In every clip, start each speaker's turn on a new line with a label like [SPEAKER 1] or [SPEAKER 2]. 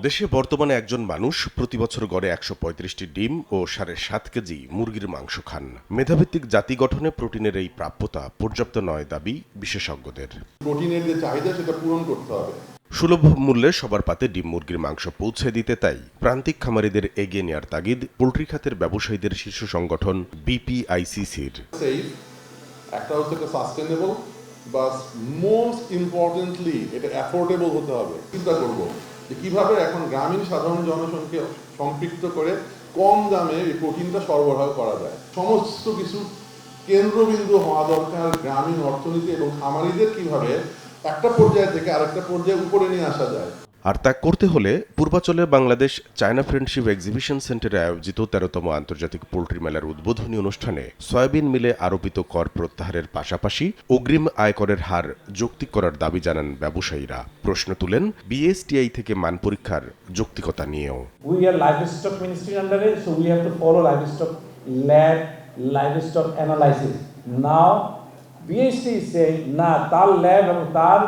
[SPEAKER 1] দেশে বর্তমানে একজন মানুষ প্রতি বছর গড়ে ১৩৫টি ডিম ও ৭.৫ কেজি মুরগির মাংস খান। মেধাভিত্তিক জাতি গঠনে প্রোটিনের এই প্রাপ্যতা পর্যাপ্ত নয় দাবি বিশেষজ্ঞদের।
[SPEAKER 2] প্রোটিনের যে চাহিদা সেটা পূরণ করতে হবে।
[SPEAKER 1] সুলভ মূল্যে সবার পাতে ডিম মুরগির মাংস পৌঁছে দিতে তাই প্রান্তিক খামারিদের এগিয়ে নেওয়ার তাগিদ পোল্ট্রি খাতের ব্যবসায়ীদের শীর্ষ সংগঠন বিপিআইসিসির।
[SPEAKER 2] একটা হচ্ছে সাস্টেনেবল, বা মোস্ট ইম্পর্টেন্টলি এটা অ্যাফোর্ডেবল হতে হবে। চিন্তা করব যে কিভাবে এখন গ্রামীণ সাধারণ জনসংখ্যা সম্পৃক্ত করে কম দামে এই প্রোটিনটা সরবরাহ করা যায়। সমস্ত কিছু কেন্দ্রবিন্দু হওয়া দরকার গ্রামীণ অর্থনীতি এবং খামারিদের কিভাবে একটা পর্যায় থেকে আরেকটা পর্যায়ে উপরে নিয়ে আসা যায়।
[SPEAKER 1] আর তা করতে হলে পূর্বাচলে বাংলাদেশ চায়না ফ্রেন্ডশিপ এক্সিবিশন সেন্টারে আয়োজিত ১৩তম আন্তর্জাতিক পোল্ট্রি মেলার উদ্বোধনী অনুষ্ঠানে সয়াবিন মিলে আরোপিত কর প্রত্যাহারের পাশাপাশি অগ্রিম আয়করের হার যৌক্তিক করার দাবি জানান ব্যবসায়ীরা। প্রশ্ন তুলেন বিএসটিআই থেকে মান পরীক্ষার যৌক্তিকতা নিয়েও।
[SPEAKER 3] We are livestock ministry under it, so we have to follow livestock lab, livestock analysis. Now, BST is saying, না তার ল্যাব এবং তার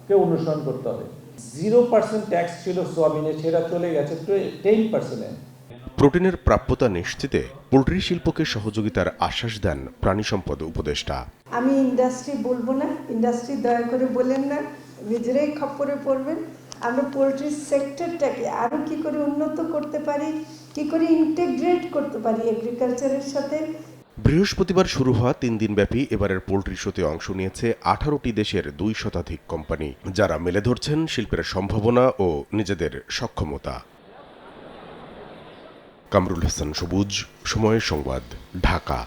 [SPEAKER 3] কে অনুসরণ করতে হবে। 0% ট্যাক্স ছিল সোয়াবিনে, সেটা চলে গেছে 10%-এ।
[SPEAKER 1] প্রোটিনের প্রাপ্যতা নিশ্চিতে পোল্ট্রি শিল্পকে সহযোগিতার আশ্বাস দেন প্রাণী সম্পদ উপদেষ্টা।
[SPEAKER 4] আমি ইন্ডাস্ট্রি বলবো না, ইন্ডাস্ট্রি দয়া করে বলেন না, নিজেরাই খপ্পরে পড়বেন। আমরা পোল্ট্রি সেক্টরটাকে আরও কী করে উন্নত করতে পারি, কী করে ইন্টিগ্রেট করতে পারি এগ্রিকালচারের সাথে।
[SPEAKER 1] বৃহস্পতিবার শুরু হওয়া ৩ দিনব্যাপী এবারের পোল্ট্রি শোতে অংশ নিয়েছে ১৮টি দেশের ২ শতাধিক কোম্পানি, যারা মেলে ধরছেন শিল্পের সম্ভাবনা ও নিজেদের সক্ষমতা। কামরুল হাসান সবুজ, সময় সংবাদ, ঢাকা।